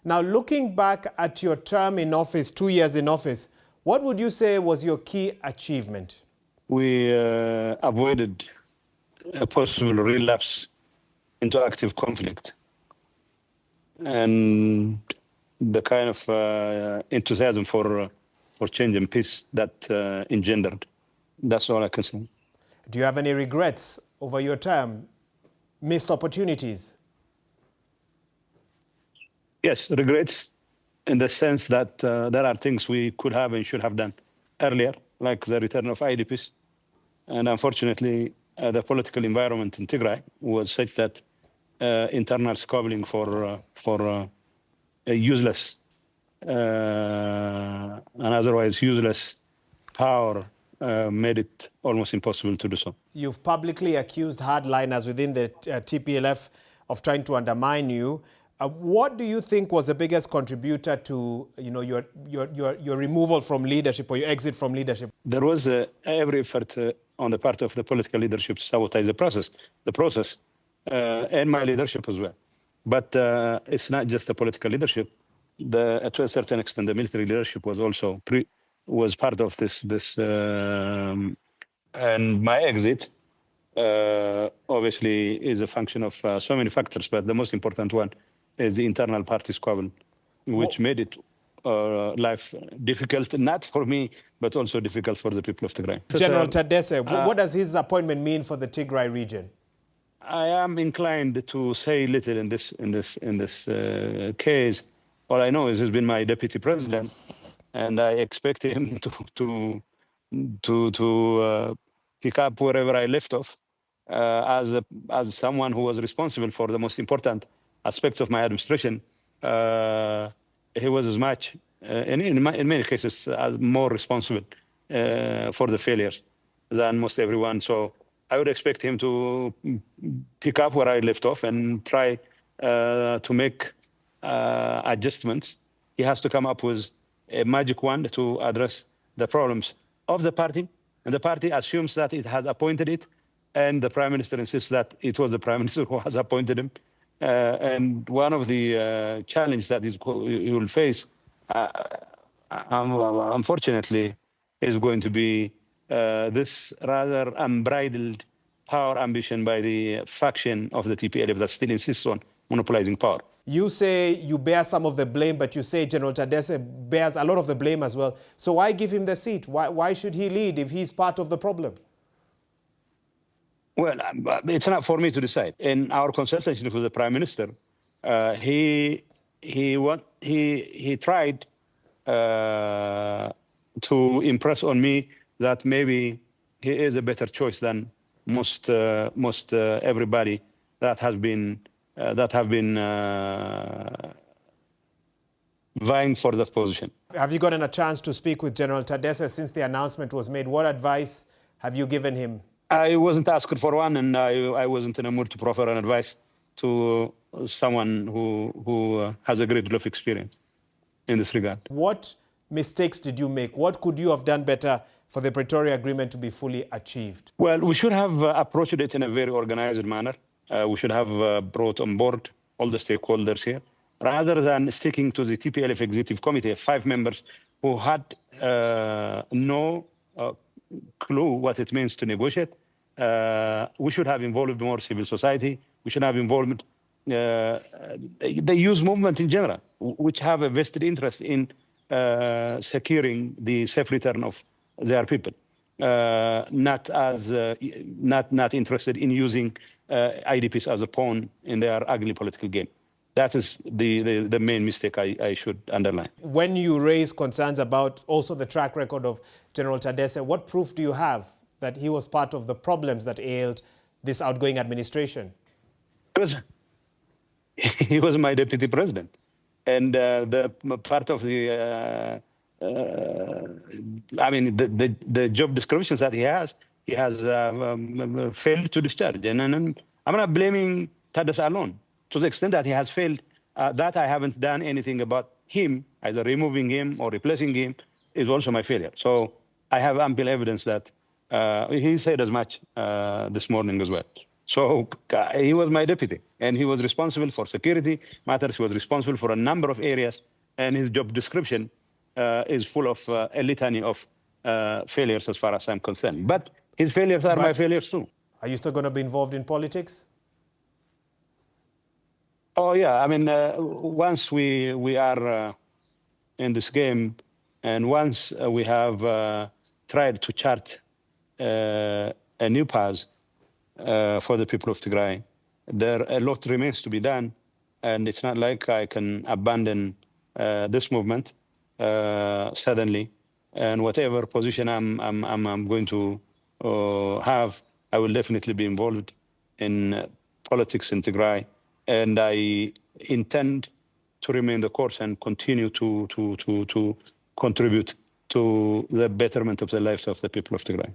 Now, looking back at your term in office, 2 years in office, what would you say was your key achievement? We avoided a possible relapse into active conflict. And the kind of enthusiasm for change and peace that engendered. That's all I can say. Do you have any regrets over your term? Missed opportunities? Yes, regrets in the sense that there are things we could have and should have done earlier, like the return of IDPs. And unfortunately, the political environment in Tigray was such that internal squabbling for a useless and otherwise useless power made it almost impossible to do so. You've publicly accused hardliners within the TPLF of trying to undermine you. What do you think was the biggest contributor to your removal from leadership or your exit from leadership? There was every effort on the part of the political leadership to sabotage the process, and my leadership as well. But it's not just the political leadership. To a certain extent, the military leadership was also was part of this. And my exit, obviously, is a function of so many factors. But the most important one is the internal party squabble, which made it life difficult, not for me, but also difficult for the people of Tigray. General Tadesse, what does his appointment mean for the Tigray region? I am inclined to say little in this case. All I know is he's been my deputy president, and I expect him to pick up wherever I left off, as someone who was responsible for the most important aspects of my administration. He was as much, in many cases, more responsible for the failures than most everyone. So I would expect him to pick up where I left off and try to make adjustments. He has to come up with a magic wand to address the problems of the party. And the party assumes that it has appointed it, and the prime minister insists that it was the prime minister who has appointed him. And one of the challenges that he will face, unfortunately, is going to be this rather unbridled power ambition by the faction of the TPLF that still insists on monopolizing power. You say you bear some of the blame, but you say General Tadesse bears a lot of the blame as well. So why give him the seat? Why should he lead if he's part of the problem? Well, it's not for me to decide. In our consultation with the prime minister, he tried to impress on me that maybe he is a better choice than most everybody that have been vying for that position. Have you gotten a chance to speak with General Tadesse since the announcement was made? What advice have you given him? I wasn't asked for one, and I wasn't in a mood to proffer an advice to someone who has a great deal of experience in this regard. What mistakes did you make? What could you have done better for the Pretoria Agreement to be fully achieved? Well, we should have approached it in a very organized manner. We should have brought on board all the stakeholders here, rather than sticking to the TPLF Executive Committee of 5 members who had no clue what it means to negotiate. We should have involved more civil society. We should have involved the youth movement in general, which have a vested interest in securing the safe return of their people, not interested in using IDPs as a pawn in their ugly political game. That is the main mistake I should underline. When you raise concerns about also the track record of General Tadesse, what proof do you have that he was part of the problems that ailed this outgoing administration? Because he was my deputy president. And the part of the, the job descriptions that he has failed to discharge. And I'm not blaming Tadesse alone. To the extent that he has failed, that I haven't done anything about him, either removing him or replacing him, is also my failure. So I have ample evidence that he said as much this morning as well. So he was my deputy, and he was responsible for security matters. He was responsible for a number of areas, and his job description is full of a litany of failures as far as I'm concerned. But his failures are my failures too. Are you still going to be involved in politics? Oh, yeah. I mean, once we are in this game, and once we have tried to chart a new path for the people of Tigray, a lot remains to be done, and it's not like I can abandon this movement suddenly. And whatever position I'm going to have, I will definitely be involved in politics in Tigray, and I intend to remain the course and continue to contribute to the betterment of the lives of the people of Tigray.